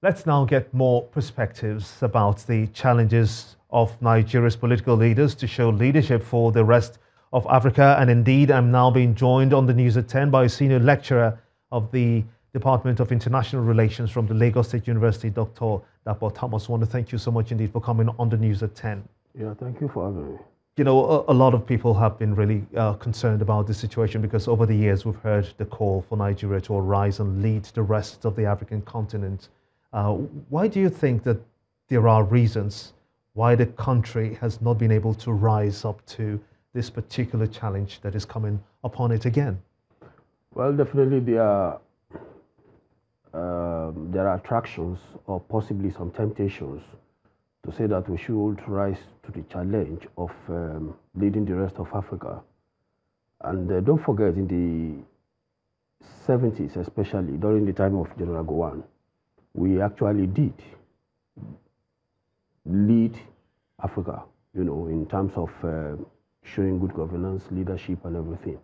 Let's now get more perspectives about the challenges of Nigeria's political leaders to show leadership for the rest of Africa. And indeed, I'm now being joined on the News at 10 by a senior lecturer of the Department of International Relations from the Lagos State University, Dr. Dapo Thomas. I want to thank you so much indeed for coming on the News at 10. Yeah, thank you for having me. You know, a lot of people have been really concerned about this situation because over the years we've heard the call for Nigeria to arise and lead the rest of the African continent. Why do you think that there are reasons why the country has not been able to rise up to this particular challenge that is coming upon it again? Well, definitely there are attractions or possibly some temptations to say that we should rise to the challenge of leading the rest of Africa. And don't forget, in the 70s, especially during the time of General Gowon, we actually did lead Africa, you know, in terms of showing good governance, leadership, and everything.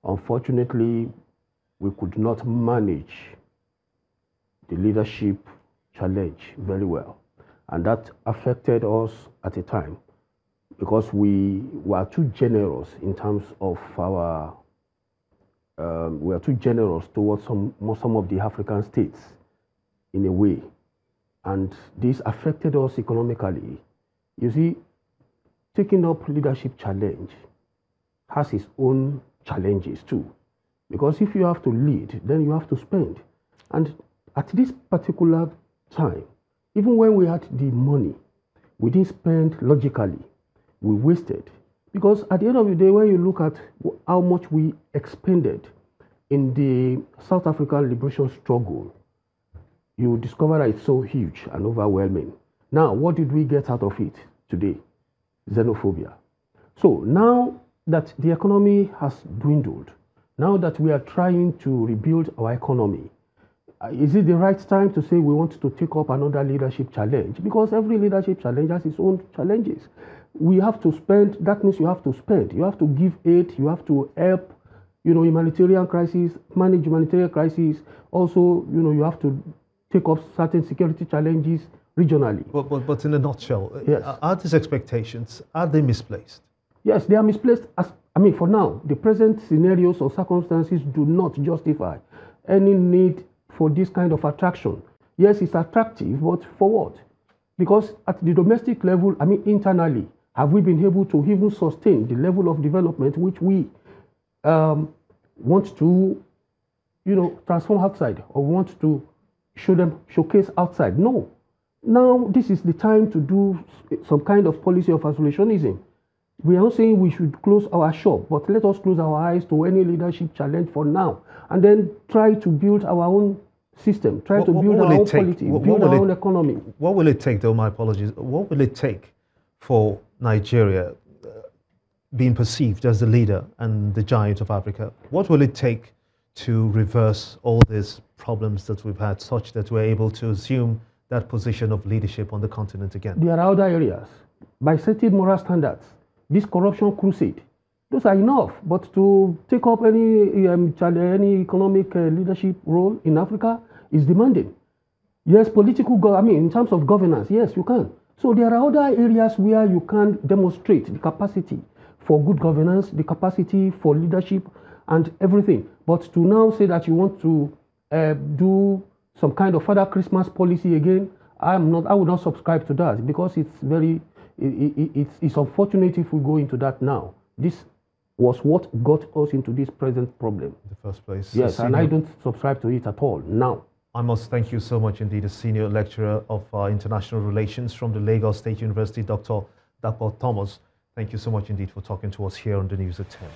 Unfortunately, we could not manage the leadership challenge very well. And that affected us at a time because we were too generous in terms of our, we are too generous towards some of the African states in a way. And this affected us economically. You see, taking up leadership challenge has its own challenges too. Because if you have to lead, then you have to spend. And at this particular time, even when we had the money, we didn't spend logically. We wasted. Because at the end of the day, when you look at how much we expended in the South African liberation struggle, you discover that it's so huge and overwhelming. Now, what did we get out of it today? Xenophobia. So now that the economy has dwindled, now that we are trying to rebuild our economy, is it the right time to say we want to take up another leadership challenge? Because every leadership challenge has its own challenges. We have to spend, that means you have to spend. You have to give aid, you have to help, you know, humanitarian crises, manage humanitarian crises. Also, you know, you have to take up certain security challenges regionally. But in a nutshell, yes. Are these expectations, are they misplaced? Yes, they are misplaced. For now, the present scenarios or circumstances do not justify any need for this kind of attraction. Yes, it's attractive, but for what? Because at the domestic level, internally, have we been able to even sustain the level of development which we want to, you know, transform outside or want to showcase outside? No. Now, this is the time to do some kind of policy of isolationism. We are not saying we should close our shop, but let us close our eyes to any leadership challenge for now, and then try to build our own system, try to build our own polity, build our own economy. What will it take, though, my apologies, what will it take for Nigeria being perceived as the leader and the giant of Africa? What will it take to reverse all these problems that we've had such that we're able to assume that position of leadership on the continent again? There are other areas. By setting moral standards, this corruption crusade, those are enough. But to take up any economic leadership role in Africa is demanding. Yes, in terms of governance, yes, you can. So there are other areas where you can demonstrate the capacity for good governance, the capacity for leadership and everything. But to now say that you want to do some kind of Father Christmas policy again, I would not subscribe to that because it's it's unfortunate if we go into that now. This was what got us into this present problem. In the first place. Yes, and I don't subscribe to it at all now. I must thank you so much indeed, a senior lecturer of international relations from the Lagos State University, Dr. Dapo Thomas. Thank you so much indeed for talking to us here on the News at 10.